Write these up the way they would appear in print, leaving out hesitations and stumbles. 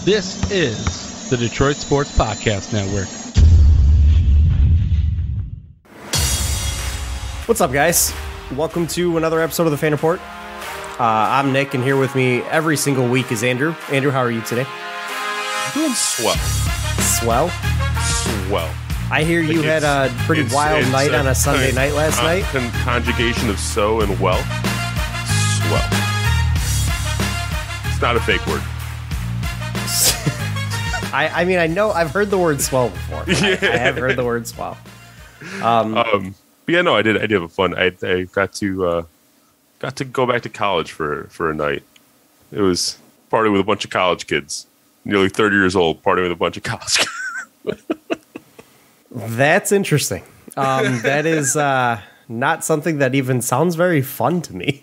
This is the Detroit Sports Podcast Network. What's up, guys? Welcome to another episode of the Fan Report. I'm Nick, and here with me every single week is Andrew. Andrew, how are you today? Doing swell. Swell? Swell. I hear you had a pretty wild night on a Sunday night last night. Conjugation of so and well. Swell. It's not a fake word. I mean, I know I've heard the word swell before. Yeah. I have heard the word swell. But yeah, no, I did have a fun. I got to go back to college for a night. It was partying with a bunch of college kids, nearly 30 years old, partying with a bunch of college kids. That's interesting. That is not something that even sounds very fun to me.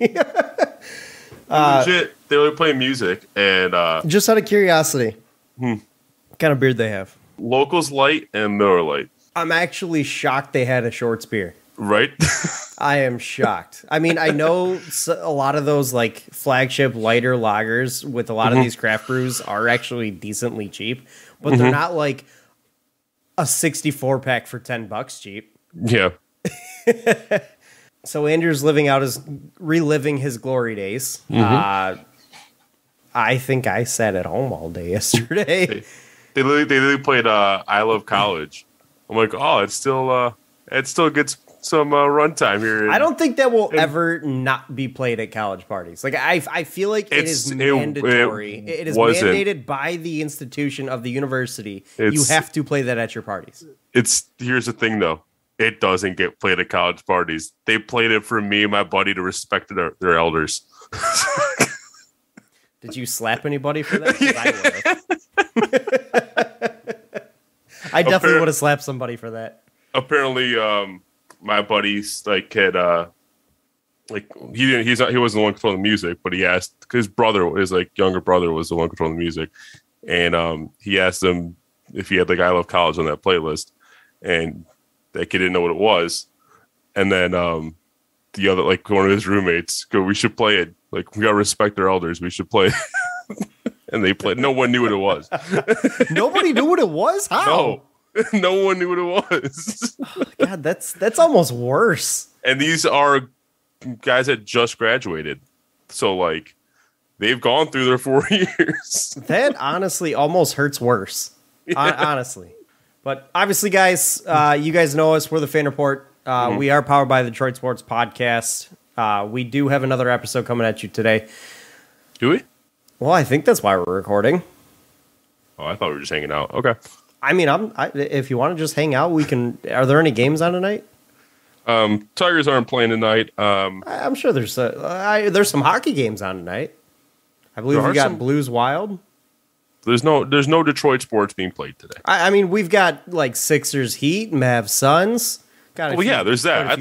Legit, they were playing music and just out of curiosity, what kind of beard they have? Locals Light and Miller Light. I'm actually shocked they had a Shorts beer. Right? I am shocked. I mean, I know a lot of those like flagship lighter lagers with a lot of these craft brews are actually decently cheap, but they're not like a 64 pack for $10 cheap. Yeah. So Andrew's reliving his glory days. I think I sat at home all day yesterday. They literally played I Love College. I'm like, oh, it still gets some runtime here. I don't think that will ever not be played at college parties. Like I feel like it is mandatory. It is mandated by the institution of the university. You have to play that at your parties. Here's the thing though. It doesn't get played at college parties. They played it for me and my buddy to respect their elders. Did you slap anybody for that? 'Cause I would. I definitely would have slapped somebody for that. Apparently, my buddies like had he wasn't the one controlling the music, but he asked his younger brother was the one controlling the music, and he asked him if he had like I Love College on that playlist, and that kid didn't know what it was, and then the other one of his roommates go, "We should play it. Like we gotta respect our elders. We should play." And they played. No one knew what it was. Nobody knew what it was? How? No one knew what it was. Oh, God, that's almost worse. And these are guys that just graduated. So, like, they've gone through their 4 years. That honestly almost hurts worse. Honestly. But obviously, guys, you guys know us. We're the Fan Report. We are powered by the Detroit Sports Podcast. We do have another episode coming at you today. Do we? Well, I think that's why we're recording. Oh, I thought we were just hanging out. Okay. I mean, if you want to just hang out, we can. Are there any games on tonight? Tigers aren't playing tonight. I'm sure there's some hockey games on tonight. I believe we got Blues Wild. There's no Detroit sports being played today. I mean, we've got like Sixers Heat, Mavs Suns. Yeah, there's that. I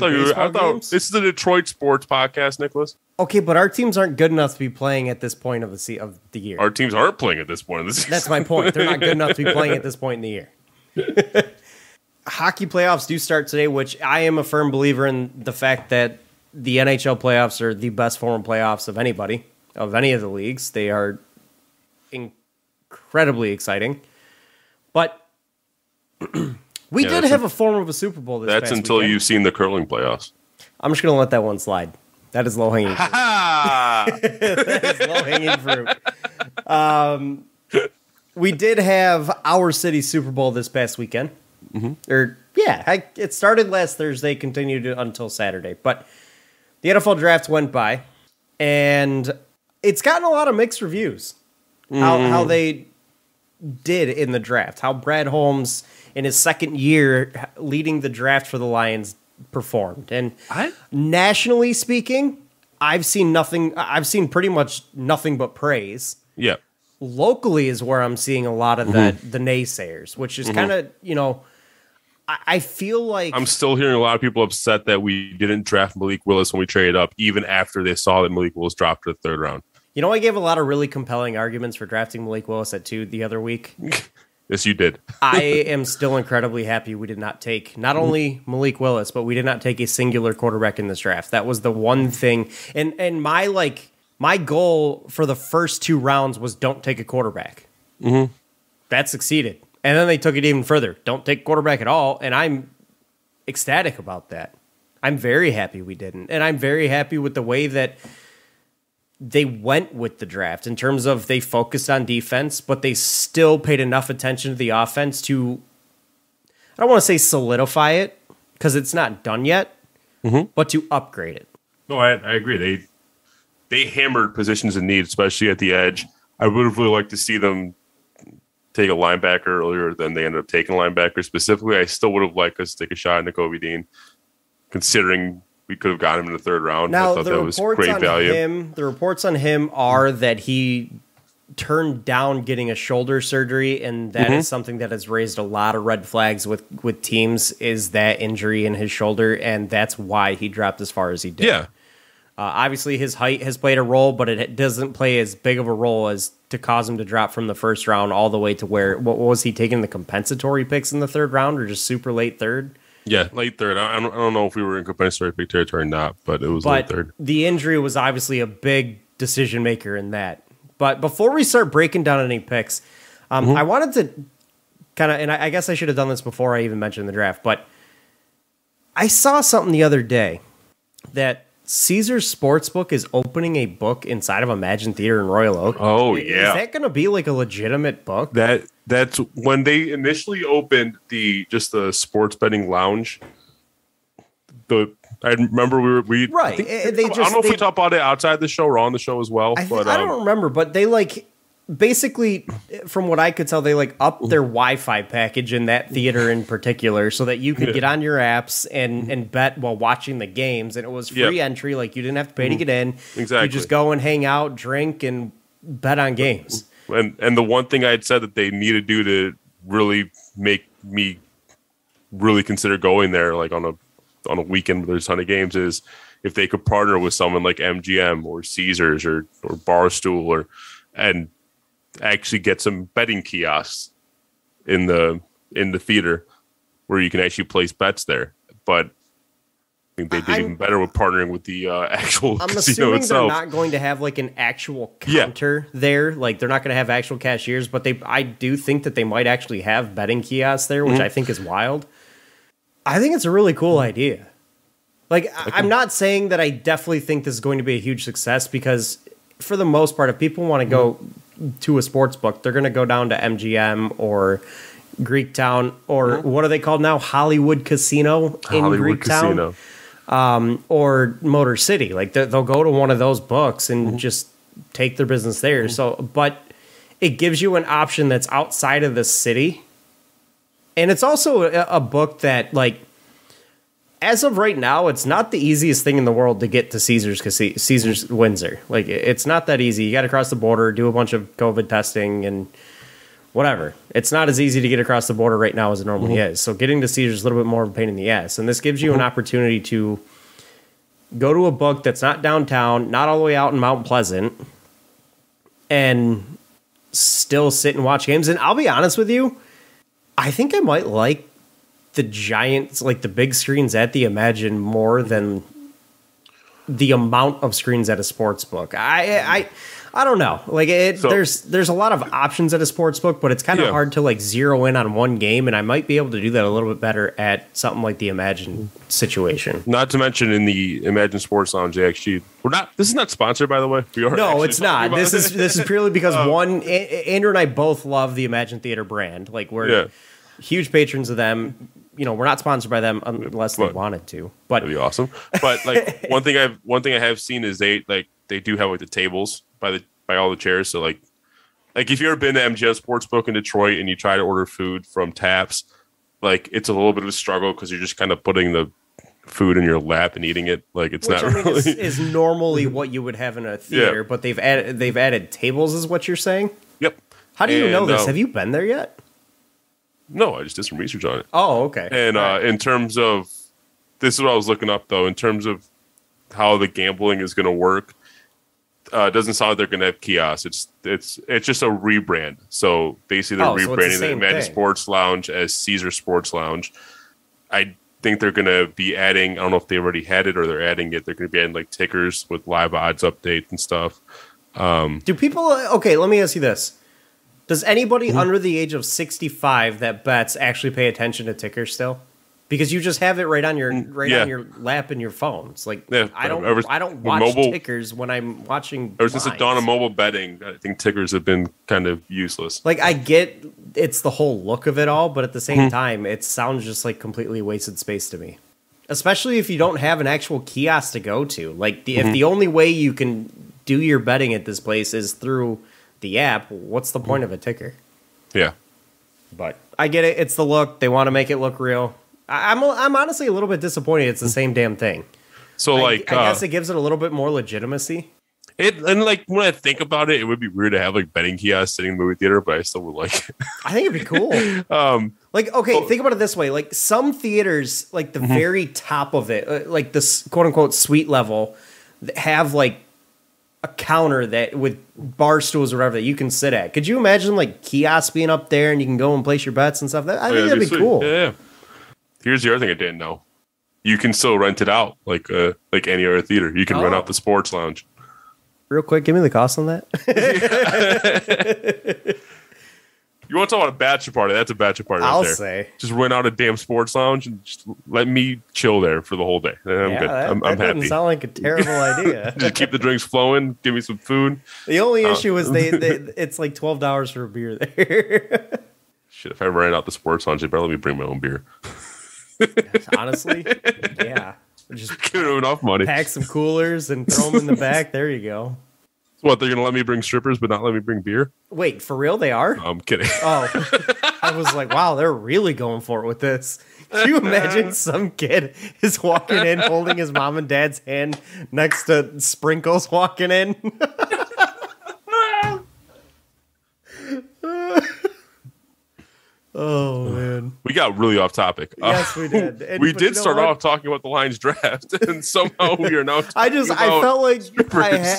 thought this is the Detroit Sports Podcast, Nicholas. Okay, but our teams aren't good enough to be playing at this point of the year. Our teams aren't playing at this point of the season. That's my point. They're not good enough to be playing at this point in the year. Hockey playoffs do start today, which I am a firm believer in the fact that the NHL playoffs are the best form of playoffs of anybody, of any of the leagues. They are incredibly exciting. But we did have a form of a Super Bowl this past weekend. That's until you've seen the curling playoffs. I'm just going to let that one slide. That is low-hanging fruit. That is low-hanging fruit. We did have our city Super Bowl this past weekend. It started last Thursday, continued until Saturday. But the NFL draft went by, and it's gotten a lot of mixed reviews. How they did in the draft. How Brad Holmes, in his second year leading the draft for the Lions, performed. And nationally speaking, I've seen pretty much nothing but praise. Yeah. Locally is where I'm seeing a lot of the naysayers, which is kind of, I feel like I'm still hearing a lot of people upset that we didn't draft Malik Willis when we traded up, even after they saw that Malik Willis dropped to the third round. I gave a lot of really compelling arguments for drafting Malik Willis at 2 the other week. Yes, you did. I am still incredibly happy we did not take not only Malik Willis, but we did not take a singular quarterback in this draft. That was the one thing. And my goal for the first 2 rounds was don't take a quarterback. Mm-hmm. That succeeded. And then they took it even further. Don't take quarterback at all. And I'm ecstatic about that. I'm very happy we didn't. And I'm very happy with the way that they went with the draft in terms of they focused on defense, but they still paid enough attention to the offense to, I don't want to say solidify it because it's not done yet, but to upgrade it. No, I agree. They hammered positions in need, especially at the edge. I would have really liked to see them take a linebacker earlier than they ended up taking a linebacker. Specifically, I still would have liked us to take a shot at Nakobe Dean, considering we could have got him in the third round. Now, I thought that was great value. The reports on him are that he turned down getting a shoulder surgery, and that is something that has raised a lot of red flags with teams, is that injury in his shoulder, and that's why he dropped as far as he did. Yeah. Obviously, his height has played a role, but it doesn't play as big of a role as to cause him to drop from the first round all the way to where, what was he taking, the compensatory picks in the third round, or just super late third? Yeah, late third. I don't know if we were in compensatory pick territory or not, but it was late third. The injury was obviously a big decision maker in that. But before we start breaking down any picks, I wanted to kind of, and I guess I should have done this before I even mentioned the draft, but I saw something the other day that Caesars Sportsbook is opening a book inside of Imagine Theater in Royal Oak. Oh, yeah. Is that going to be like a legitimate book? That's when they initially opened the sports betting lounge. I remember we right. I don't know if we talked about it outside the show or on the show as well. I don't remember, but they basically, from what I could tell, they upped their Wi-Fi package in that theater in particular, so that you could get on your apps and bet while watching the games, and it was free entry. Like, you didn't have to pay to get in. Exactly. You just go and hang out, drink, and bet on games. And the one thing I had said that they need to do to really make me really consider going there, like on a weekend where there's a ton of games, is if they could partner with someone like MGM or Caesars or Barstool and actually get some betting kiosks in the theater where you can actually place bets there. But I think they did even better with partnering with the actual I'm casino assuming itself. They're not going to have an actual counter there. Like, they're not going to have actual cashiers, but I do think that they might actually have betting kiosks there, which I think is wild. I think it's a really cool idea. Like, I'm not saying that I definitely think this is going to be a huge success, because for the most part, if people want to go to a sports book, they're going to go down to MGM or Greektown or what are they called now? Hollywood Casino in Greektown. Or Motor City. Like, they'll go to one of those books and just take their business there. So, but it gives you an option that's outside of the city. And it's also a book that, as of right now, it's not the easiest thing in the world to get to Caesars Windsor. Like, it's not that easy. You got to cross the border, do a bunch of COVID testing, and whatever. It's not as easy to get across the border right now as it normally is. So getting to Caesars is a little bit more of a pain in the ass. And this gives you an opportunity to go to a book that's not downtown, not all the way out in Mount Pleasant, and still sit and watch games. And I'll be honest with you, I think I might like the giants, like the big screens at the Imagine, more than the amount of screens at a sports book. I don't know. Like, there's a lot of options at a sports book, but it's kind of hard to zero in on one game, and I might be able to do that a little bit better at something like the Imagine situation. Not to mention in the Imagine Sports Lounge, this is not sponsored, by the way. No, it's not. This is purely because Andrew and I both love the Imagine Theater brand. Like, we're huge patrons of them. We're not sponsored by them unless they wanted to. But that'd be awesome. But one thing I have seen is they do have the tables by all the chairs. So like if you've ever been to MGM Sportsbook in Detroit and you try to order food from taps, it's a little bit of a struggle because you're just kind of putting the food in your lap and eating it. Like, it's is normally what you would have in a theater, but they've added tables, is what you're saying? Yep. How do you know this? Have you been there yet? No, I just did some research on it. Oh, okay. And in terms of, this is what I was looking up, though, in terms of how the gambling is going to work, it doesn't sound like they're going to have kiosks. It's just a rebrand. So basically, they're rebranding the Imagine Sports Lounge as Caesar Sports Lounge. I think they're going to be adding, I don't know if they already had it or they're adding it, they're going to be adding tickers with live odds updates and stuff. Do people, okay, let me ask you this. Does anybody under the age of 65 that bets actually pay attention to tickers still? Because you just have it right on your on your lap in your phone. It's like I don't watch tickers when I'm watching. Ever since the dawn of mobile betting, I think tickers have been kind of useless. Like I get it's the whole look of it all, but at the same time, it sounds just like completely wasted space to me. Especially if you don't have an actual kiosk to go to. Like if the only way you can do your betting at this place is through the app, what's the point of a ticker? Yeah, but I get it. It's the look. They want to make it look real. I'm honestly a little bit disappointed. It's the same damn thing. So I guess it gives it a little bit more legitimacy. And like when I think about it, it would be weird to have like betting kiosks sitting in the movie theater, but I still would like it. I think it'd be cool. Think about it this way: like some theaters, like the very top of it, like the quote unquote suite level, have like a counter that with bar stools or whatever that you can sit at. Could you imagine like kiosks being up there and you can go and place your bets and stuff? I think that'd be cool. Yeah. Here's the other thing I didn't know: you can still rent it out like any other theater. You can rent out the sports lounge. Real quick, give me the cost on that. You want to talk about a bachelor party? That's a bachelor party. I'll right there. say. Just rent out a damn sports lounge and just let me chill there for the whole day. I'm good. I'm happy. That doesn't sound like a terrible idea. Just keep the drinks flowing. Give me some food. The only issue is it's like $12 for a beer there. Shit, if I ran out the sports lounge, they better let me bring my own beer. Honestly, yeah. Just give them enough money. Pack some coolers and throw them in the back. There you go. What, they're going to let me bring strippers but not let me bring beer? Wait, for real they are? I'm kidding. Oh, I was like, wow, they're really going for it with this. Can you imagine some kid is walking in holding his mom and dad's hand next to Sprinkles walking in? Oh, man. We got really off topic. Yes, we did. We did start off talking about the Lions draft, and somehow we are now I felt like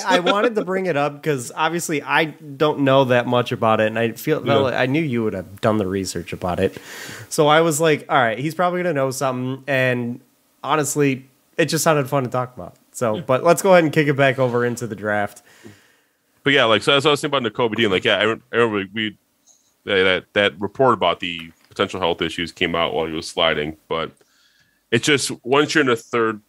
I wanted to bring it up because obviously I don't know that much about it, and I felt like I knew you would have done the research about it. So I was like, all right, he's probably going to know something, and honestly, it just sounded fun to talk about. So, but let's go ahead and kick it back over into the draft. But yeah, like, so as I was thinking about Nakobe Dean, like, yeah, I remember that report about the potential health issues came out while he was sliding, but it's just once you're in the third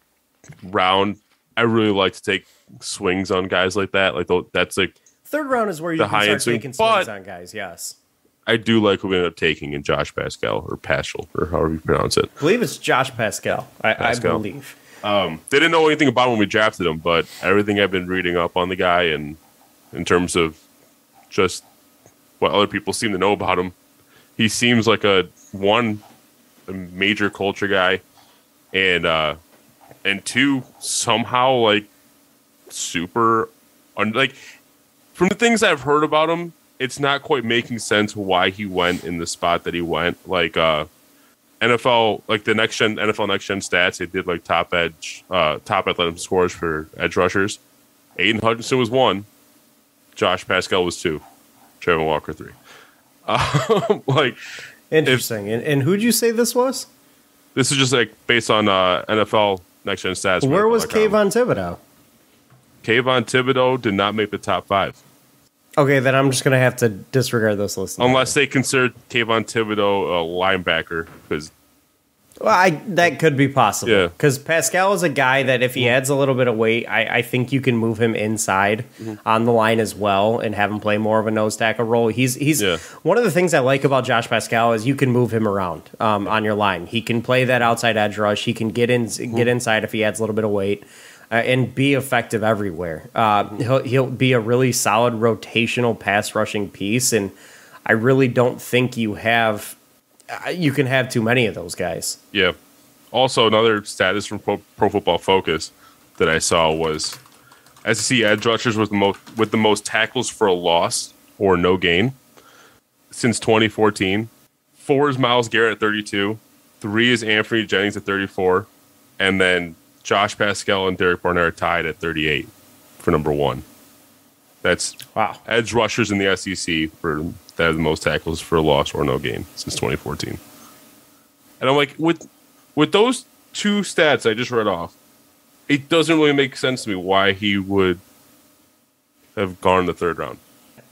round, I really like to take swings on guys like that. Like that's like third round is where you can start taking swings on guys. Yes, I do like who we ended up taking in Josh Pascal or Paschal or however you pronounce it. I believe it's Josh Pascal. I believe. Didn't know anything about him when we drafted him, but everything I've been reading up on the guy and in terms of just what other people seem to know about him, he seems like a major culture guy, and two, somehow like super like from the things I've heard about him, it's not quite making sense why he went in the spot that he went. Like NFL, like the NFL next gen stats, they did like top athletic scores for edge rushers. Aiden Hutchinson was 1, Josh Pascal was 2. Trevor Walker 3. Like interesting. And who'd you say this was? This is just like based on NFL next gen stats. Where was Kayvon Thibodeau? Kayvon Thibodeau did not make the top 5. Okay, then I'm just gonna have to disregard this list. Unless they consider Kayvon Thibodeau a linebacker, because that could be possible. Yeah, because Pascal is a guy that if he adds a little bit of weight, I think you can move him inside on the line as well and have him play more of a nose tackle role. He's one of the things I like about Josh Pascal is you can move him around on your line. He can play that outside edge rush. He can get inside if he adds a little bit of weight. And be effective everywhere. He'll be a really solid rotational pass rushing piece, and I really don't think you can have too many of those guys. Yeah. Also, another status from Pro Football Focus that I saw was SEC edge rushers with the most tackles for a loss or no gain since 2014. 4 is Myles Garrett at 32, 3 is Anthony Jennings at 34, and then Josh Pascal and Derek Barnett are tied at 38 for number 1. That's edge rushers in the SEC that have the most tackles for a loss or no gain since 2014. And I'm like, with those 2 stats I just read off, it doesn't really make sense to me why he would have gone in the 3rd round.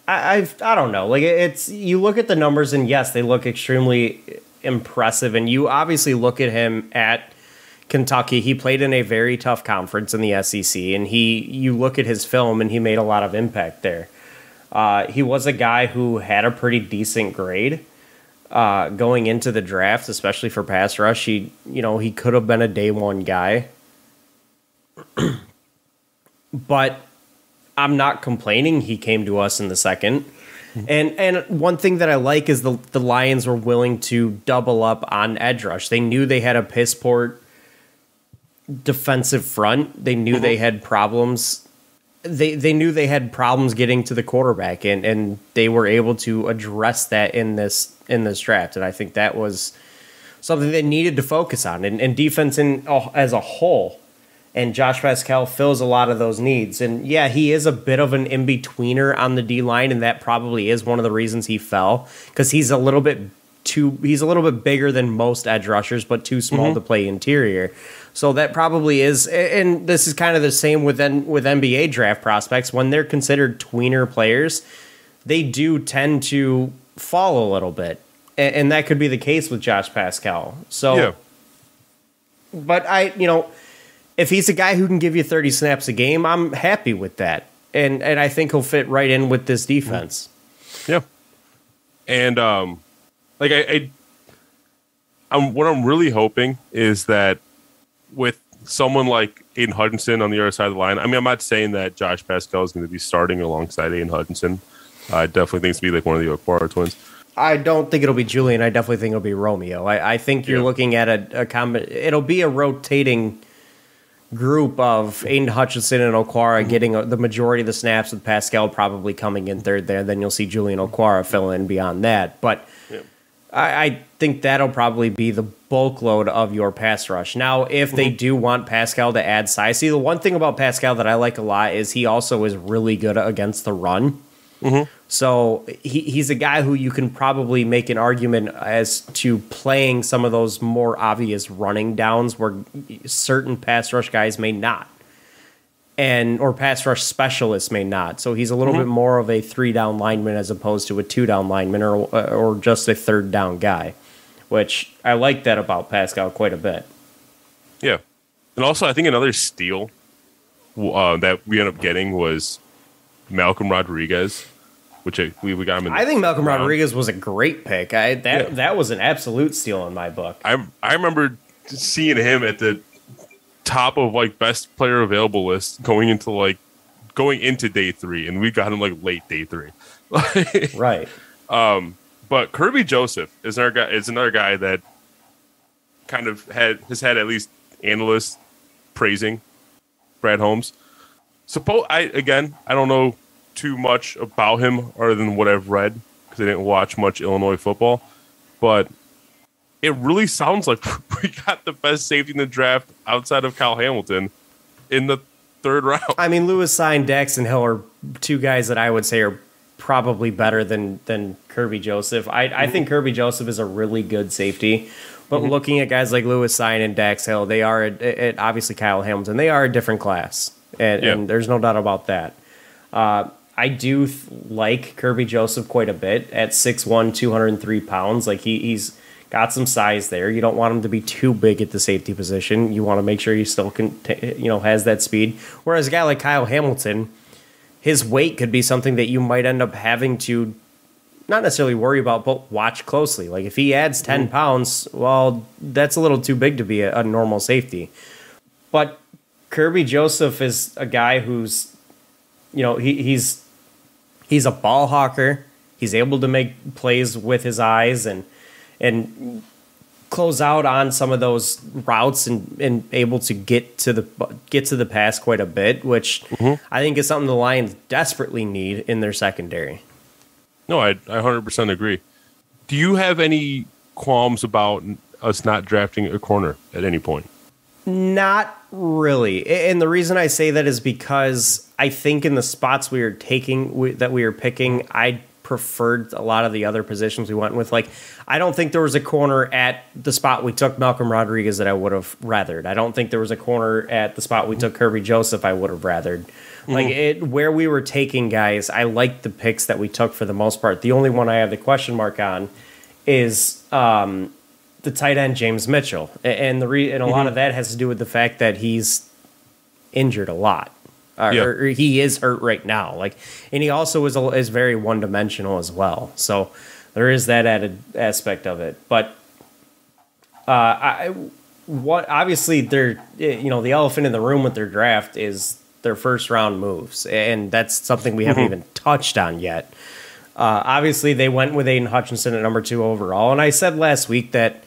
I don't know. Like it's you look at the numbers and yes, they look extremely impressive. And you obviously look at him at Kentucky. He played in a very tough conference in the SEC, and you look at his film and he made a lot of impact there. He was a guy who had a pretty decent grade going into the draft, especially for pass rush. He could have been a day one guy, but I'm not complaining. He came to us in the second. And one thing that I like is the Lions were willing to double up on edge rush. They knew they had a piss poor defensive front. They knew they had problems. They knew they had problems getting to the quarterback, and they were able to address that in this draft. And I think that was something they needed to focus on. And defense as a whole. And Josh Pascal fills a lot of those needs. And yeah, he is a bit of an in-betweener on the D-line, and that probably is one of the reasons he fell, because he's a little bit bigger than most edge rushers, but too small to play interior. So that probably is, and this is kind of the same with NBA draft prospects. When they're considered tweener players, they do tend to fall a little bit. And that could be the case with Josh Pascal. So, yeah. But if he's a guy who can give you 30 snaps a game, I'm happy with that. And I think he'll fit right in with this defense. Yeah. And what I'm really hoping is that with someone like Aiden Hutchinson on the other side of the line, I mean, I'm not saying that Josh Pascal is going to be starting alongside Aiden Hutchinson. I definitely think it's going to be like one of the Okwara twins. I don't think it'll be Julian. I definitely think it'll be Romeo. I think you're looking at it'll be a rotating group of Aiden Hutchinson and Okwara getting the majority of the snaps, with Pascal probably coming in third there. Then you'll see Julian Okwara fill in beyond that. But I think that'll probably be the bulk load of your pass rush. Now, if they do want Pascal to add size, see, the one thing about Pascal that I like a lot is he also is really good against the run. So he's a guy who you can probably make an argument as to playing some of those more obvious running downs where certain pass rush guys may not, or pass rush specialists may not. So he's a little bit more of a 3-down lineman as opposed to a 2-down lineman or just a 3rd-down guy, which I like that about Pascal quite a bit. Yeah. And also I think another steal that we ended up getting was Malcolm Rodriguez, which we got him in. I think Malcolm Rodriguez was a great pick. That was an absolute steal in my book. I remember seeing him at the top of like best player available list going into day 3, and we got him like late day 3. Right. But Kirby Joseph is another guy that kind of has had at least analysts praising Brad Holmes. I don't know too much about him other than what I've read, because I didn't watch much Illinois football, but it really sounds like we got the best safety in the draft outside of Kyle Hamilton in the 3rd round. I mean, Lewis Sign, Daxton Hill are two guys that I would say are probably better than Kirby Joseph. I think Kirby Joseph is a really good safety. But looking at guys like Lewis Sign and Dax Hill, they are obviously Kyle Hamilton. They are a different class. And there's no doubt about that. I do like Kirby Joseph quite a bit at 6'1", 203 pounds. Like he's got some size there. You don't want him to be too big at the safety position. You want to make sure he still has that speed. Whereas a guy like Kyle Hamilton, his weight could be something that you might end up having to not necessarily worry about, but watch closely. Like if he adds 10 pounds, well, that's a little too big to be a normal safety. But Kirby Joseph is a guy who's, he's a ball hawker. He's able to make plays with his eyes and close out on some of those routes and able to get to the pass quite a bit, which I think is something the Lions desperately need in their secondary. No, I 100% agree. Do you have any qualms about us not drafting a corner at any point? Not really. And the reason I say that is because I think in the spots we are picking, I preferred a lot of the other positions we went with. Like, I don't think there was a corner at the spot we took Malcolm Rodriguez that I would have rathered. I don't think there was a corner at the spot we took Kirby Joseph I would have rathered. Like, where we were taking guys, I liked the picks that we took for the most part. The only one I have the question mark on is the tight end James Mitchell, and and a lot of that has to do with the fact that he's injured a lot. Or he is hurt right now. Like, and he also is very one dimensional as well. So there is that added aspect of it. But obviously they're, the elephant in the room with their draft is their first round moves, and that's something we haven't even touched on yet. Obviously they went with Aiden Hutchinson at number 2 overall, and I said last week that,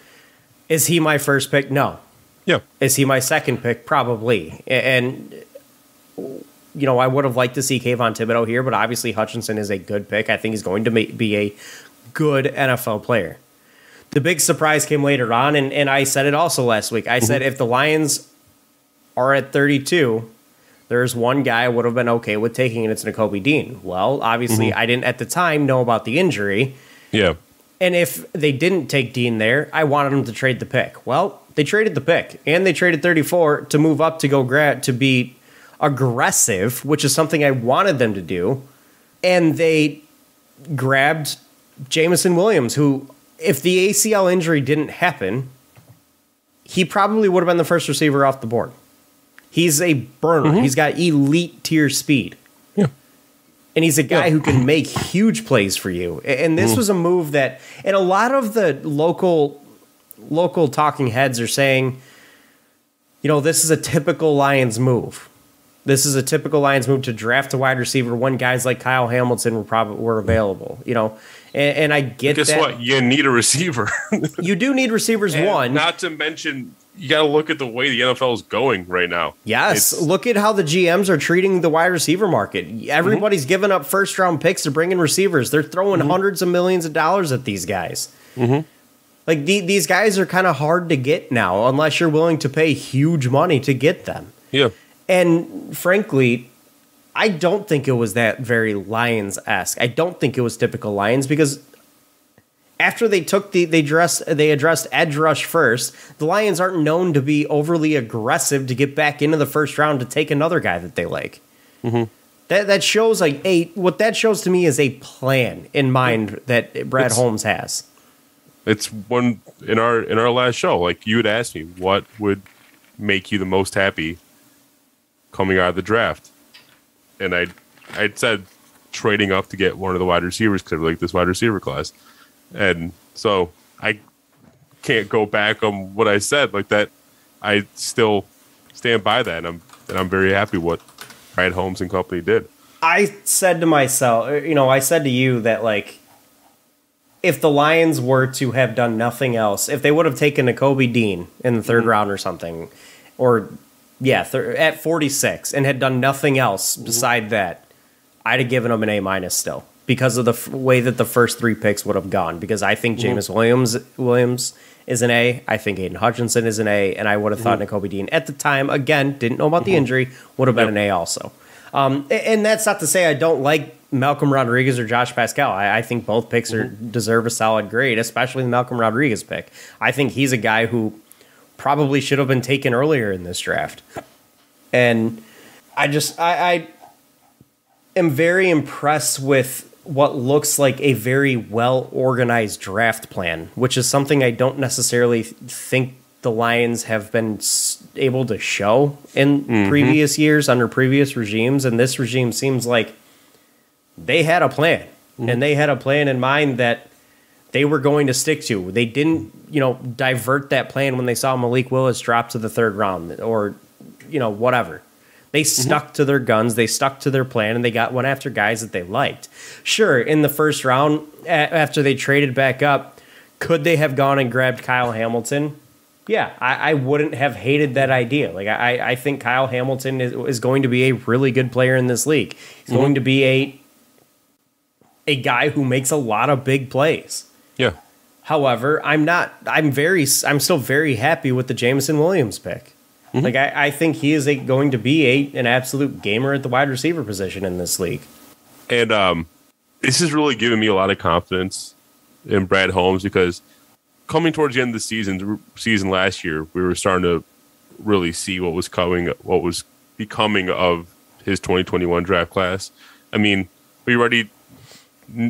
is he my first pick? No. Yeah. Is he my second pick? Probably. And I would have liked to see Kayvon Thibodeau here, but obviously Hutchinson is a good pick. I think he's going to be a good NFL player. The big surprise came later on, and I said it also last week. I said if the Lions are at 32, there's one guy I would have been okay with taking, and it's Nakobe Dean. Well, obviously I didn't at the time know about the injury. Yeah. And if they didn't take Dean there, I wanted them to trade the pick. Well, they traded the pick, and they traded 34 to move up to go to be aggressive, which is something I wanted them to do. And they grabbed Jameson Williams, who, if the ACL injury didn't happen, he probably would have been the first receiver off the board. He's a burner. He's got elite tier speed. Yeah. And he's a guy who can make huge plays for you. And this was a move that, and a lot of the local talking heads are saying, this is a typical Lions move. This is a typical Lions move to draft a wide receiver when guys like Kyle Hamilton were available. And I get that. Guess what? You need a receiver. You do need receivers. One, not to mention, you got to look at the way the NFL is going right now. Yes, look at how the GMs are treating the wide receiver market. Everybody's giving up first round picks to bring in receivers. They're throwing hundreds of millions of dollars at these guys. Like these guys are kind of hard to get now, unless you're willing to pay huge money to get them. Yeah. And frankly, I don't think it was that very Lions-esque. I don't think it was typical Lions, because after they took they addressed edge rush first, the Lions aren't known to be overly aggressive to get back into the first round to take another guy that they like. That shows what that shows to me is a plan in mind that Brad Holmes has. It's one in our last show. Like, you had asked me what would make you the most happy coming out of the draft, and I'd said trading up to get one of the wide receivers because I like this wide receiver class, and so I can't go back on what I said like that. I still stand by that, and I'm very happy what Brad Holmes and company did. I said to myself, I said to you that, like, if the Lions were to have done nothing else, if they would have taken Nakobe Dean in the third round or something, or at 46, and had done nothing else beside that, I'd have given them an A- still, because of the way that the first 3 picks would have gone. Because I think Jameis Williams is an A, I think Aiden Hutchinson is an A, and I would have thought Nakobe Dean at the time, again, didn't know about the injury, would have been an A also. And that's not to say I don't like Malcolm Rodriguez or Josh Pascal. I think both picks deserve a solid grade, especially the Malcolm Rodriguez pick. I think he's a guy who probably should have been taken earlier in this draft. And I am very impressed with what looks like a very well-organized draft plan, which is something I don't necessarily think the Lions have been able to show in previous years under previous regimes. And this regime seems like they had a plan, and they had a plan in mind that they were going to stick to. They didn't, divert that plan when they saw Malik Willis drop to the third round or, whatever. They stuck to their guns, they stuck to their plan, and they went after guys that they liked. Sure, in the first round, after they traded back up, could they have gone and grabbed Kyle Hamilton? Yeah, I wouldn't have hated that idea. Like, I think Kyle Hamilton is going to be a really good player in this league. He's going to be a guy who makes a lot of big plays. Yeah. However, I'm still very happy with the Jameson Williams pick. Like, I think he is going to be an absolute gamer at the wide receiver position in this league. And this is really giving me a lot of confidence in Brad Holmes because coming towards the end of the season last year, we were starting to really see what was becoming of his 2021 draft class. I mean, we already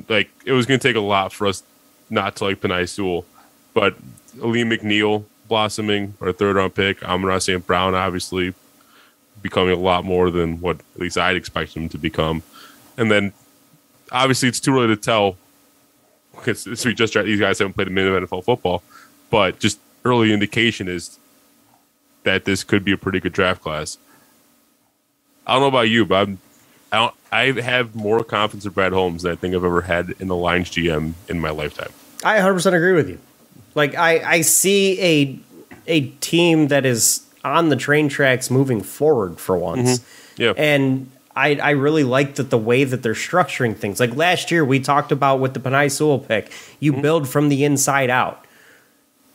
like it was going to take a lot for us not to like Penei Sewell, but Lee McNeil blossoming, our 3rd-round pick, Amon-Ra St. Brown obviously becoming a lot more than what at least I'd expect him to become. And then obviously it's too early to tell because we just these guys haven't played a minute of NFL football, but just early indication is that this could be a pretty good draft class. I don't know about you, but I have more confidence in Brad Holmes than I think I've ever had in the Lions GM in my lifetime. I 100% agree with you. Like I see a team that is on the train tracks moving forward for once. Mm-hmm. Yeah. And I really like that the way that they're structuring things. Like last year we talked about with the Penei Sewell pick, you build from the inside out.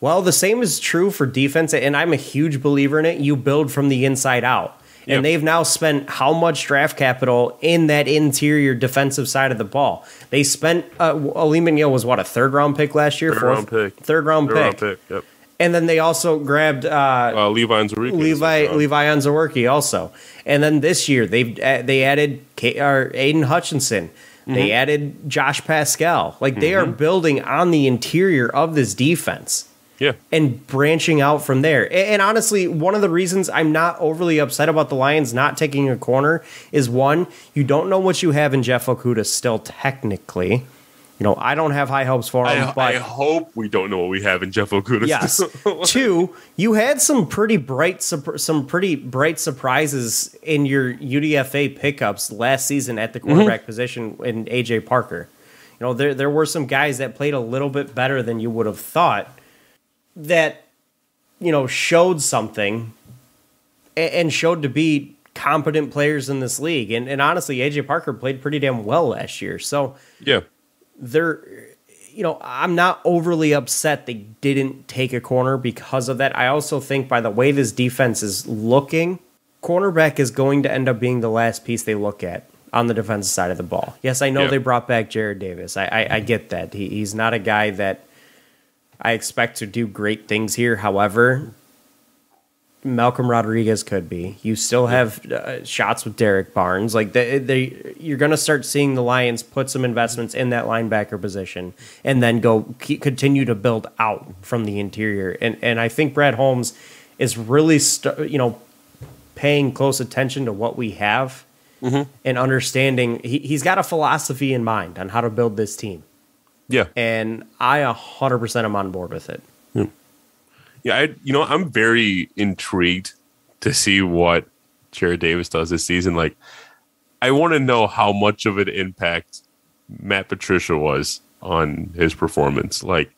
Well, the same is true for defense, and I'm a huge believer in it. You build from the inside out. And they've now spent how much draft capital in that interior defensive side of the ball? They spent Ali McNeil was what, a 3rd-round pick last year? Third round pick. Yep. And then they also grabbed Levi Onwuzurike also. And then this year they added Aiden Hutchinson. They added Josh Pascal. Like they are building on the interior of this defense. Yeah. And branching out from there. And honestly, one of the reasons I'm not overly upset about the Lions not taking a corner is, one, you don't know what you have in Jeff Okudah still technically. You know, I don't have high hopes for him. I hope we don't know what we have in Jeff Okudah. Yes. Two, you had some pretty bright surprises in your UDFA pickups last season at the quarterback position in AJ Parker. You know, there were some guys that played a little bit better than you would have thought that, you know, showed something and showed to be competent players in this league. And honestly, AJ Parker played pretty damn well last year. So yeah, I'm not overly upset they didn't take a corner because of that. I also think by the way this defense is looking, cornerback is going to end up being the last piece they look at on the defensive side of the ball. Yes, I know they brought back Jared Davis. I get that. He's not a guy that I expect to do great things here. However, Malcolm Rodriguez could be. You still have shots with Derek Barnes. Like you're going to start seeing the Lions put some investments in that linebacker position and then continue to build out from the interior. And I think Brad Holmes is really paying close attention to what we have and understanding. He's got a philosophy in mind on how to build this team. Yeah. And I 100% am on board with it. Yeah, I'm very intrigued to see what Jared Davis does this season. Like, I want to know how much of an impact Matt Patricia was on his performance. Like,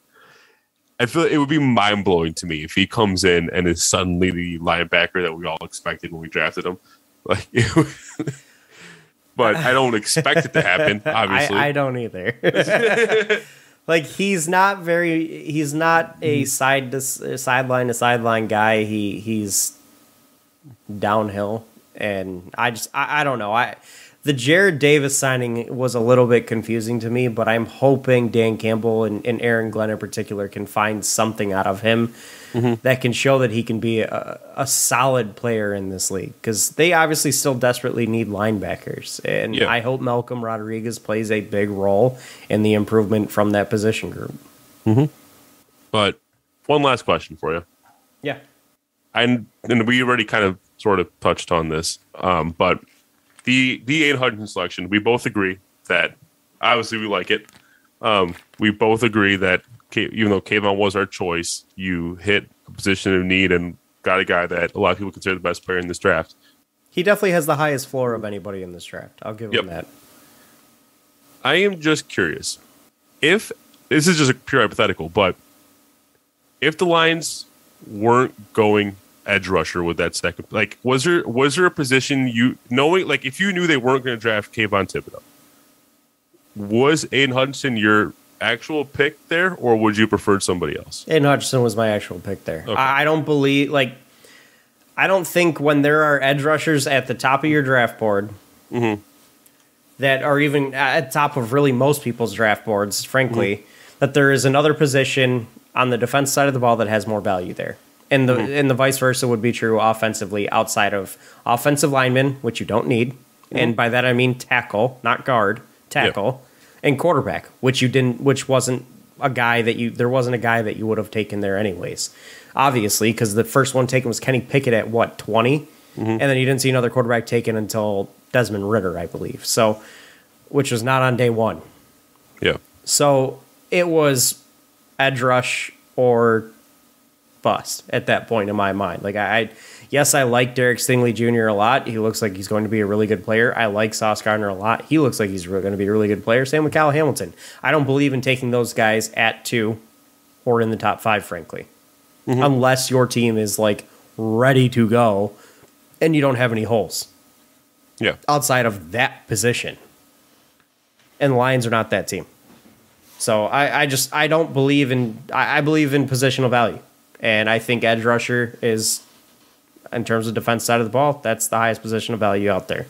I feel it would be mind-blowing to me if he comes in and is suddenly the linebacker that we all expected when we drafted him. Like, but I don't expect it to happen, obviously. I don't either. Like, he's not a sideline to sideline guy. He's downhill. And I don't know. The Jared Davis signing was a little bit confusing to me, but I'm hoping Dan Campbell and Aaron Glenn in particular can find something out of him that can show that he can be a solid player in this league, because they obviously still desperately need linebackers. And I hope Malcolm Rodriguez plays a big role in the improvement from that position group. But one last question for you. Yeah. And we already kind of sort of touched on this, but the Aiden Hutchinson selection, we both agree that obviously we like it. We both agree that even though Kayvon was our choice, you hit a position of need and got a guy that a lot of people consider the best player in this draft. He definitely has the highest floor of anybody in this draft. I'll give him that. I am just curious. If this is just a pure hypothetical, but if the Lions weren't going edge rusher with that second, like, was there a position if you knew they weren't going to draft Kayvon Thibodeau, was Aiden Hutchinson your actual pick there, or would you prefer somebody else? Aiden Hutchinson was my actual pick there. Okay. I don't think when there are edge rushers at the top of your draft board, that are even at top of really most people's draft boards, frankly, that there is another position on the defense side of the ball that has more value there. And the vice versa would be true offensively outside of offensive linemen, which you don't need. And by that I mean tackle, not guard, tackle, and quarterback, which wasn't a guy that you would have taken there anyways. Obviously, because the first one taken was Kenny Pickett at 20? And then you didn't see another quarterback taken until Desmond Ridder, I believe. So, which was not on day one. Yeah. So it was edge rush or bust at that point in my mind. Like I like Derek Stingley Jr. a lot. He looks like he's going to be a really good player. I like Sauce Gardner a lot. He looks like he's going to be a really good player. Same with Kyle Hamilton. I don't believe in taking those guys at 2 or in the top 5, frankly, unless your team is like ready to go and you don't have any holes. Yeah. Outside of that position. And the Lions are not that team. So I don't believe in, I believe in positional value. And I think edge rusher is, in terms of defense side of the ball, that's the highest position of value out there.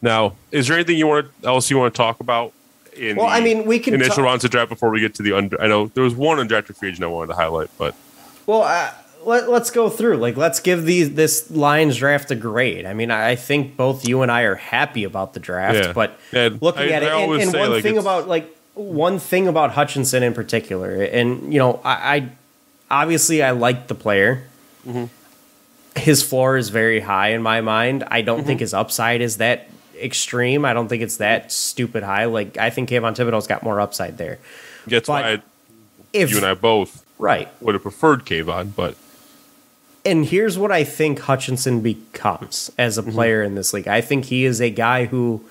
Now, is there anything else you want to talk about in we can initial rounds of draft before we get to the I know there was one undrafted free agent I wanted to highlight, but let's go through. Like, let's give this Lions draft a grade. I mean, I think both you and I are happy about the draft, but looking at it, and one thing about Hutchinson in particular, and I obviously I like the player. His floor is very high in my mind. I don't think his upside is that extreme. I don't think it's that stupid high. Like, I think Kayvon Thibodeau's got more upside there. That's why you and I both would have preferred Kayvon, but. And here's what I think Hutchinson becomes as a player in this league. I think he is a guy who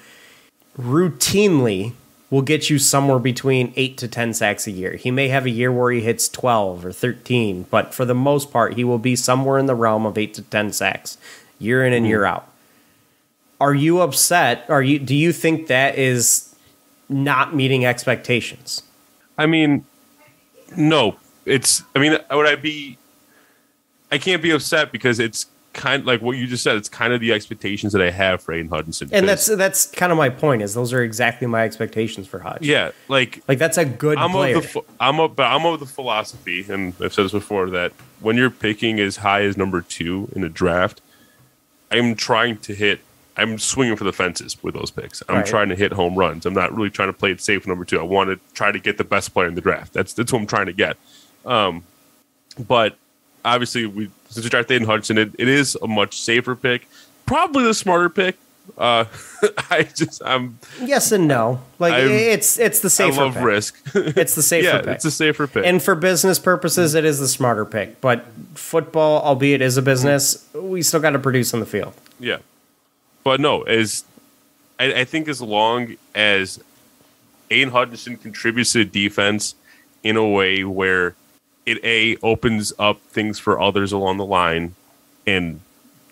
routinely will get you somewhere between 8 to 10 sacks a year. He may have a year where he hits 12 or 13, but for the most part, he will be somewhere in the realm of 8 to 10 sacks, year in and year out. Are you upset? Do you think that is not meeting expectations? I mean, no. I can't be upset because it's kind of like what you just said. It's kind of the expectations that I have for Aiden Hutchinson. And that's kind of my point, is those are exactly my expectations for Hutch. Yeah, like that's a good player. I'm of the philosophy, and I've said this before, that when you're picking as high as number 2 in a draft, I'm swinging for the fences with those picks. I'm trying to hit home runs. I'm not really trying to play it safe number 2. I want to try to get the best player in the draft. That's what I'm trying to get. But obviously, since we drafted Aiden Hutchinson, it is a much safer pick, probably the smarter pick. Yes and no. It's the safer. I love pick. risk. It's the safer pick. It's a safer pick. And for business purposes, it is the smarter pick. But football, albeit is a business, we still got to produce on the field. Yeah, but no, I think as long as Aiden Hutchinson contributes to the defense in a way where it opens up things for others along the line, and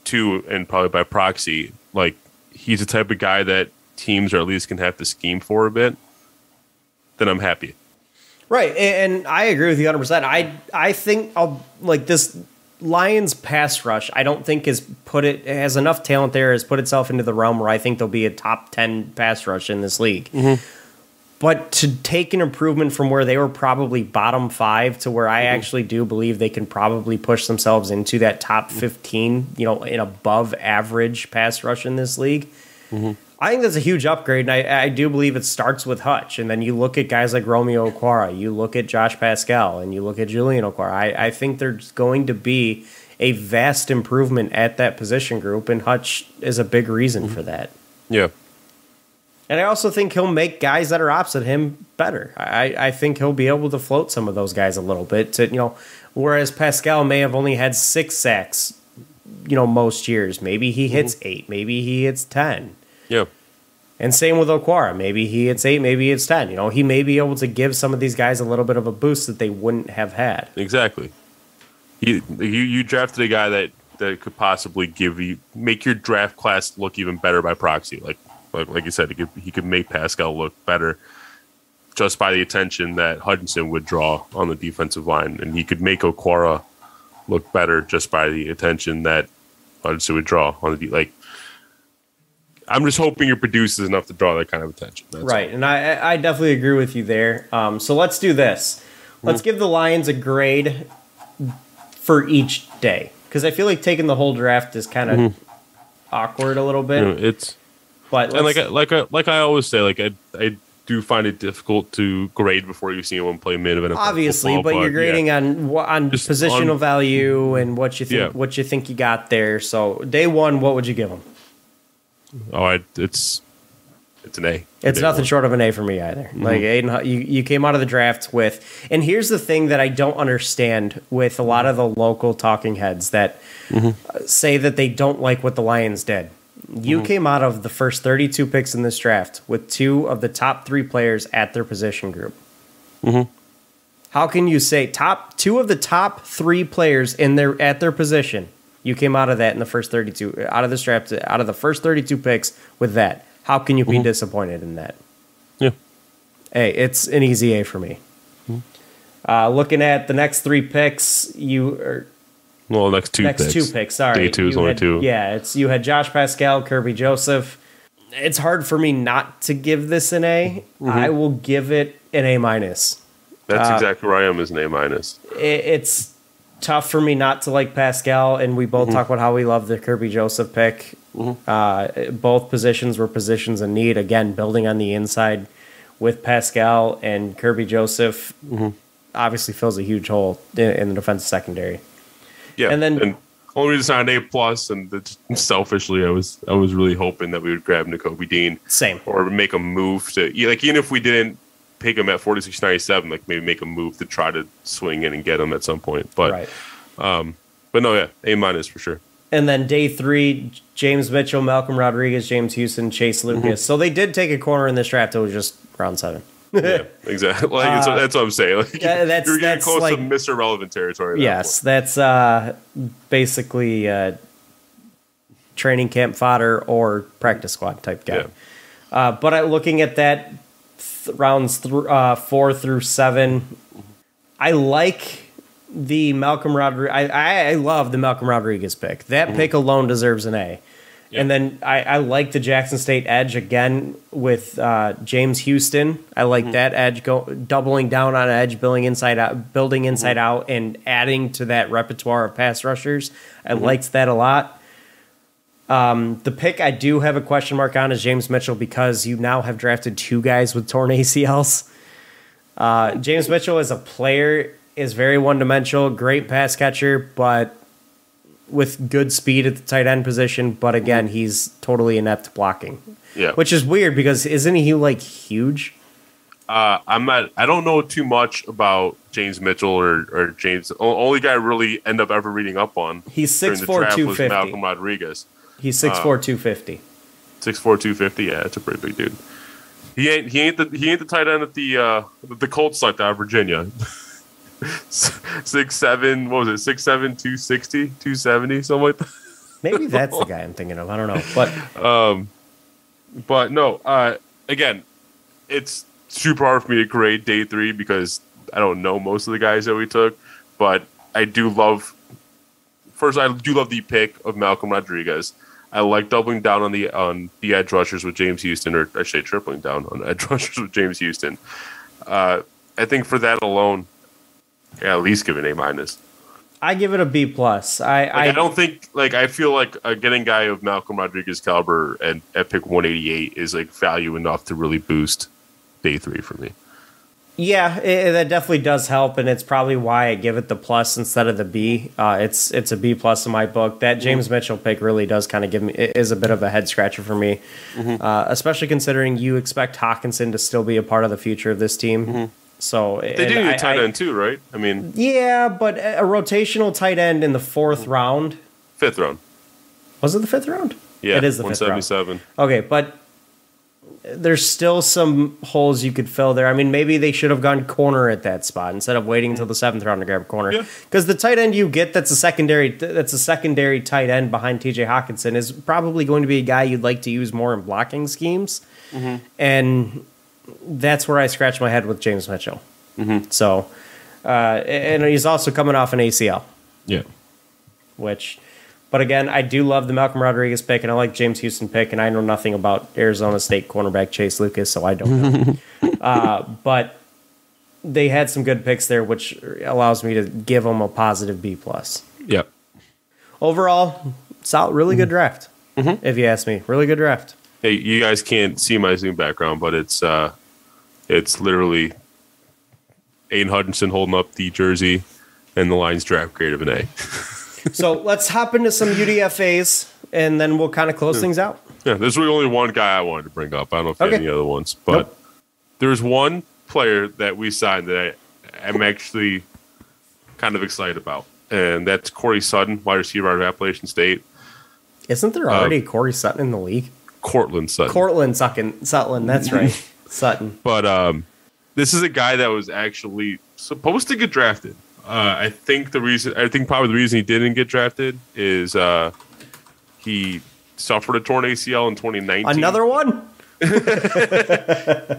2, and probably by proxy, like, he's the type of guy that teams or at least can have to scheme for a bit, then I'm happy. Right, and I agree with you 100%. I think this Lions pass rush, I don't think has enough talent there, has put itself into the realm where I think there'll be a top 10 pass rush in this league. But to take an improvement from where they were probably bottom 5 to where I actually do believe they can probably push themselves into that top 15, in above average pass rush in this league, I think that's a huge upgrade. And I do believe it starts with Hutch. And then you look at guys like Romeo Okwara, you look at Josh Pascal, and you look at Julian Okwara. I think there's going to be a vast improvement at that position group, and Hutch is a big reason for that. Yeah. And I also think he'll make guys that are opposite him better. I think he'll be able to float some of those guys a little bit. Whereas Pascal may have only had 6 sacks, most years. Maybe he hits 8. Maybe he hits 10. Yeah. And same with Okwara. Maybe he hits 8. Maybe he hits 10. He may be able to give some of these guys a little bit of a boost that they wouldn't have had. Exactly. You drafted a guy that could possibly make your draft class look even better by proxy. Like you said, he could make Pascal look better just by the attention that Hutchinson would draw on the defensive line, and he could make Okwara look better just by the attention that Hutchinson would draw on the I'm just hoping it produces enough to draw that kind of attention. That's right, all. and I definitely agree with you there. So let's do this. Let's give the Lions a grade for each day, because I feel like taking the whole draft is kind of awkward a little bit. It's but and like I always say, like I do find it difficult to grade before you see anyone play mid of NFL obviously, football, but you're grading on Just positional on- value and what you think you got there. So day one, what would you give them? Oh, it's an A. It's Day nothing one. short of an A for me either. Like Aiden, you came out of the draft with, and here's the thing that I don't understand with a lot of the local talking heads that say that they don't like what the Lions did. You came out of the first 32 picks in this draft with 2 of the top 3 players at their position group. How can you say 2 of the top 3 players at their position? You came out of that in the first 32 out of this draft, out of the first 32 picks with that. How can you be disappointed in that? Yeah. Hey, it's an easy A for me. Looking at the next 3 picks, Next two picks. Sorry, Day 2 is only 2. Yeah, you had Josh Pascal, Kirby Joseph. It's hard for me not to give this an A. I will give it an A minus. That's exactly where I am, is an A minus. It's tough for me not to like Pascal, and we both talk about how we love the Kirby Joseph pick. Both positions were positions in need. Again, building on the inside with Pascal, and Kirby Joseph obviously fills a huge hole in the defensive secondary. Yeah, and then only reason I an A plus, and selfishly, I was really hoping that we would grab Nakobe Dean, same, or make a move to even if we didn't pick him at 46.97, like maybe make a move to try to swing in and get him at some point. But but no, yeah, A minus for sure. And then day 3, James Mitchell, Malcolm Rodriguez, James Houston, Chase Lucas. So they did take a corner in this draft. It was just round 7. Yeah, exactly. Like, that's what I'm saying. Like, you're getting close to Mr. Relevant territory. Yes, that's basically training camp fodder or practice squad type guy. Yeah. But looking at that, rounds 4 through 7, I like the Malcolm Rodriguez. I love the Malcolm Rodriguez pick. That pick alone deserves an A. Yeah. And then I like the Jackson State edge again with James Houston. I like that edge doubling down on edge, building inside out, and adding to that repertoire of pass rushers. I liked that a lot. The pick I do have a question mark on is James Mitchell, because you now have drafted 2 guys with torn ACLs. James Mitchell as a player is very one-dimensional, great pass catcher, but with good speed at the tight end position, but again, he's totally inept blocking. Yeah, which is weird because isn't he like huge? I don't know too much about James Mitchell or James. Only guy I really end up ever reading up on. He's 6'4", 250. Malcolm Rodriguez. He's 6'4", 250. 6'4", 250. Yeah, that's a pretty big dude. He ain't the tight end at the Colts like that, Virginia. 6'7", what was it? 6'7", 260, 270, something like that. Maybe that's the guy I'm thinking of. I don't know, but no. Again, it's super hard for me to grade day 3 because I don't know most of the guys that we took. But I do love. First, I do love the pick of Malcolm Rodriguez. I like doubling down on the edge rushers with James Houston, or I say tripling down on edge rushers with James Houston. I think for that alone, yeah, at least give it an A minus. I give it a B plus. I don't think I feel like getting a guy of Malcolm Rodriguez caliber and at pick 188 is like value enough to really boost day 3 for me. Yeah, that definitely does help, and it's probably why I give it the plus instead of the B. It's a B plus in my book. That James Mitchell pick really does kind of is a bit of a head scratcher for me, especially considering you expect Hawkinson to still be a part of the future of this team. So they do need a tight end too, right? I mean, yeah, but a rotational tight end in the 4th round, 5th round. Was it the 5th round? Yeah, it is the 5th round. 177. Okay, but there's still some holes you could fill there. I mean, maybe they should have gone corner at that spot instead of waiting until the 7th round to grab a corner. Because the tight end you get that's a secondary tight end behind TJ Hawkinson is probably going to be a guy you'd like to use more in blocking schemes. And that's where I scratch my head with James Mitchell. So, and he's also coming off an ACL. Yeah. Which But again, I do love the Malcolm Rodriguez pick, and I like James Houston pick, and I know nothing about Arizona State cornerback Chase Lucas, so I don't know. But they had some good picks there, which allows me to give them a positive B+. Yep. Overall, solid, really good draft, if you ask me. Really good draft. Hey, you guys can't see my Zoom background, but it's literally Aiden Hutchinson holding up the jersey and the Lions draft grade of an A. So let's hop into some UDFAs, and then we'll kind of close things out. Yeah, there's really only one guy I wanted to bring up. I don't know if you have any other ones, but there's one player that we signed that I'm actually kind of excited about, and that's Corey Sutton, wide receiver out of Appalachian State. Isn't there already Corey Sutton in the league? Cortland Sutton. Sutton, that's right. Sutton. But this is a guy that was actually supposed to get drafted. I think probably the reason he didn't get drafted is he suffered a torn ACL in 2019. Another one?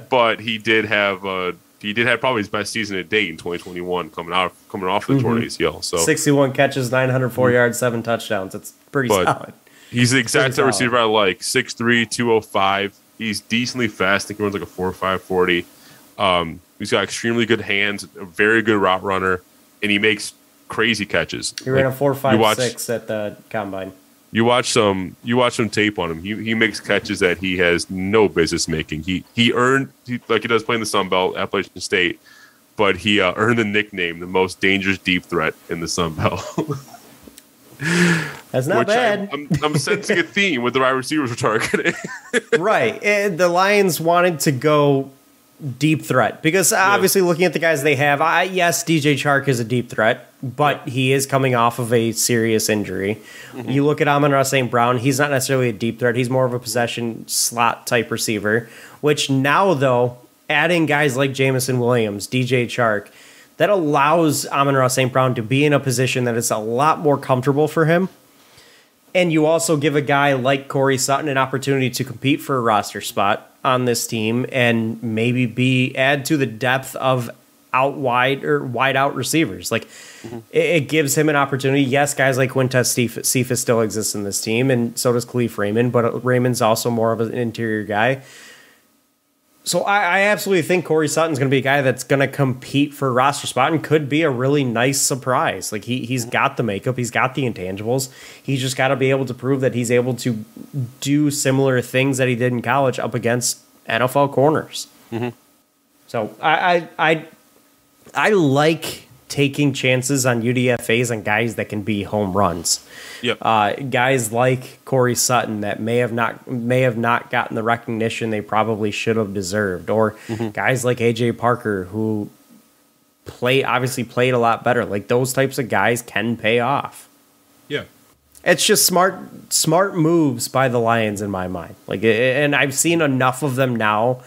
But he did have probably his best season to date in 2021 coming off the torn ACL. So 61 catches, 904 yards, 7 touchdowns. It's pretty solid. He's the exact type receiver I like. 6'3", 205. He's decently fast. I think he runs like a 4.5 40. He's got extremely good hands, a very good route runner, and he makes crazy catches. He ran a 4.56 at the combine. You watch some tape on him. He makes catches that he has no business making. He earned like he does play in the Sun Belt, Appalachian State, but he earned the nickname the most dangerous deep threat in the Sun Belt. That's not bad. I'm sensing a theme with the wide receivers we're targeting. Right. The Lions wanted to go deep threat because obviously looking at the guys they have, yes, DJ Chark is a deep threat, but he is coming off of a serious injury. You look at Amon-Ra St. Brown, he's not necessarily a deep threat. He's more of a possession slot type receiver, which now, though, adding guys like Jamison Williams, DJ Chark, that allows Amon-Ra St. Brown to be in a position that is a lot more comfortable for him. And you also give a guy like Corey Sutton an opportunity to compete for a roster spot on this team and maybe add to the depth of wide out receivers. Like it gives him an opportunity. Yes, guys like Quintez Cephas still exists in this team, and so does Khalif Raymond, but Raymond's also more of an interior guy. So I absolutely think Corey Sutton's going to be a guy that's going to compete for a roster spot and could be a really nice surprise. Like he's got the makeup, he's got the intangibles. He's just got to be able to prove that he's able to do similar things that he did in college up against NFL corners. So I like taking chances on UDFAs on guys that can be home runs. Guys like Corey Sutton that may have not gotten the recognition they probably should have deserved, or guys like AJ Parker who obviously played a lot better. Like those types of guys can pay off. Yeah, it's just smart moves by the Lions in my mind. Like, and I've seen enough of them now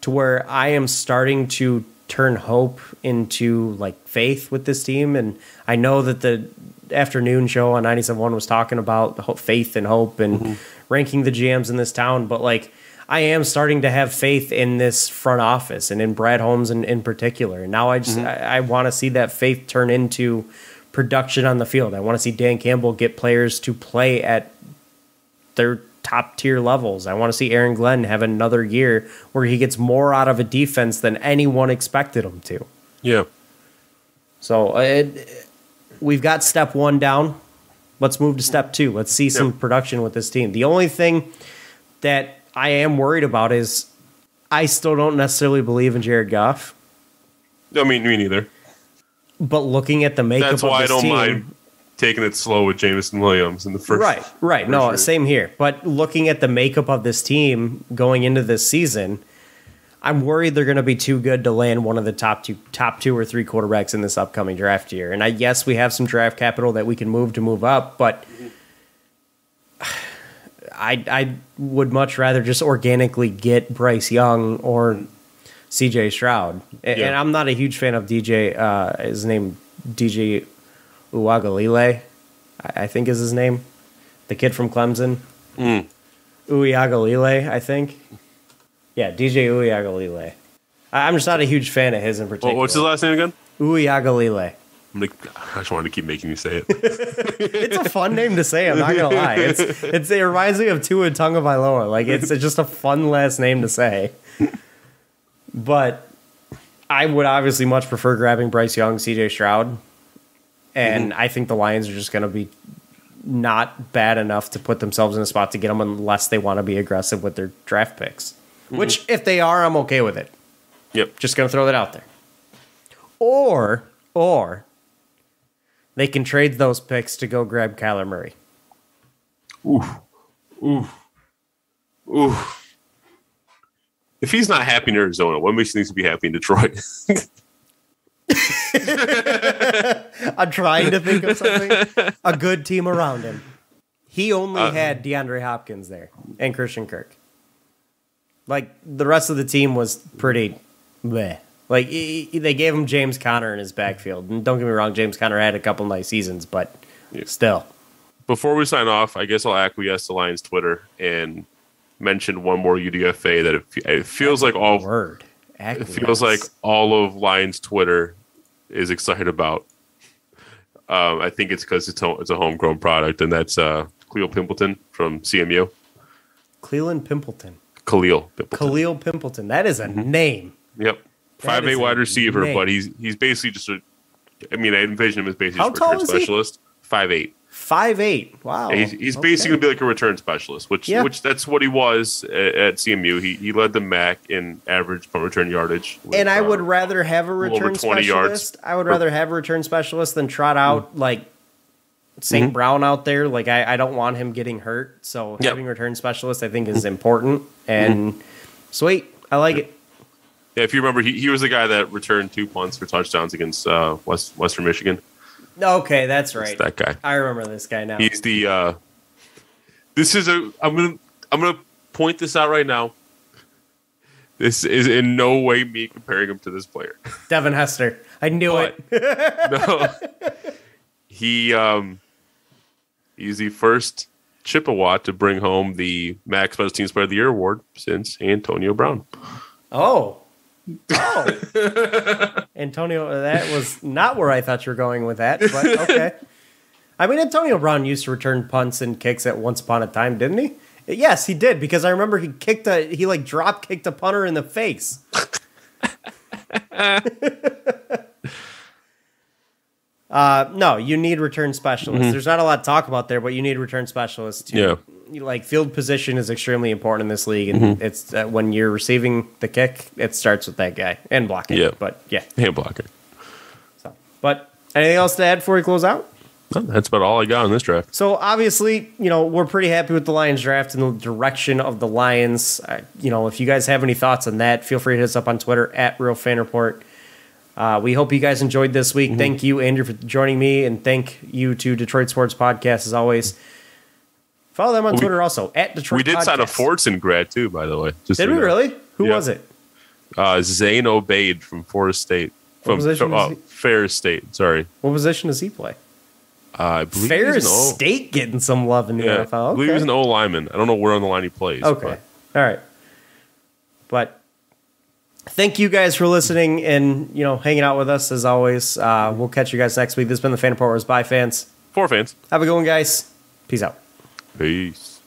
to where I am starting to turn hope into like faith with this team. And I know that the afternoon show on 97.1 was talking about faith and hope and ranking the GMs in this town, but like I am starting to have faith in this front office and in Brad Holmes in particular. And now I want to see that faith turn into production on the field. I want to see Dan Campbell get players to play at their top tier levels. I want to see Aaron Glenn have another year where he gets more out of a defense than anyone expected him to. Yeah. So we've got step 1 down. Let's move to step 2. Let's see some production with this team. The only thing that I am worried about is I still don't necessarily believe in Jared Goff. I mean, me neither. But looking at the makeup of this team... That's why I don't mind taking it slow with Jamison Williams in the first... Right. No, same here. But looking at the makeup of this team going into this season, I'm worried they're going to be too good to land one of the top two or three quarterbacks in this upcoming draft year. And yes, we have some draft capital that we can move up, but I would much rather just organically get Bryce Young or CJ Stroud. And I'm not a huge fan of his name, DJ Uiagalelei, I think is his name. The kid from Clemson. Uiagalelei, I think. Yeah, DJ Uiagalelei. I'm just not a huge fan of his in particular. What's his last name again? Uiagalelei. I just wanted to keep making you say it. It's a fun name to say. I'm not gonna lie. It reminds me of Tua Tagovailoa. Like it's just a fun last name to say. But I would obviously much prefer grabbing Bryce Young, C.J. Stroud, and I think the Lions are just gonna be not bad enough to put themselves in a spot to get them unless they want to be aggressive with their draft picks. Which, if they are, I'm okay with it. Yep. Just gonna throw that out there. Or they can trade those picks to go grab Kyler Murray. Oof. If he's not happy in Arizona, what makes you think he'll be happy in Detroit? I'm trying to think of something. A good team around him. He only had DeAndre Hopkins there and Christian Kirk. Like, the rest of the team was pretty bleh. Like, they gave him James Conner in his backfield. And don't get me wrong, James Conner had a couple nice seasons, but still. Before we sign off, I guess I'll acquiesce to Lions Twitter and mention one more UDFA that it feels like all word. It feels like all of Lions Twitter is excited about. I think it's because it's a homegrown product, and that's Khalil Pimpleton from CMU. Khalil Pimpleton. Khalil Pimpleton. That is a name. Yep. 5'8" wide receiver, but he's basically just I envision him as basically a return specialist. 5'8". 5'8". Wow. Yeah, he's basically going to be like a return specialist, which that's what he was at CMU. He led the MAC in average punt return yardage. With, and I would rather have a return specialist. I would rather have a return specialist than trot out like St. Brown out there. Like I don't want him getting hurt. So having a return specialist I think is important. And sweet. I like it. Yeah, if you remember, he was the guy that returned 2 punts for touchdowns against Western Michigan. Okay, that's right. It's that guy. I remember this guy now. He's the. This is I'm gonna point this out right now. This is in no way me comparing him to this player. Devin Hester. I knew it. No. He's the first Chippewa to bring home the MAC Special Teams Player of the Year award since Antonio Brown. Oh. Antonio, that was not where I thought you were going with that, but okay. I mean, Antonio Brown used to return punts and kicks at once upon a time, didn't he? Yes, he did, because I remember he drop kicked a punter in the face. No, you need return specialists. There's not a lot to talk about there, but you need return specialists too. Yeah. Like field position is extremely important in this league, and it's when you're receiving the kick, it starts with that guy and blocking. Yeah, but and blocking. So, but anything else to add before we close out? No, that's about all I got on this draft. So obviously, we're pretty happy with the Lions draft and the direction of the Lions. If you guys have any thoughts on that, feel free to hit us up on Twitter @RealFanReport. We hope you guys enjoyed this week. Thank you, Andrew, for joining me, and thank you to Detroit Sports Podcast as always. Follow them on Twitter also @Detroit. We did Podcast. sign a Fordson grad too, by the way. Did we really? Who was it? Zane Obeid from Forest State. Ferris State. Sorry. What position does he play? I believe Ferris State getting some love in the NFL. Okay. I believe he's an O lineman. I don't know where on the line he plays. Okay. All right. But thank you guys for listening and hanging out with us as always. We'll catch you guys next week. This has been the Fan Report. Bye, fans. For fans. Have a good one, guys. Peace out. Peace.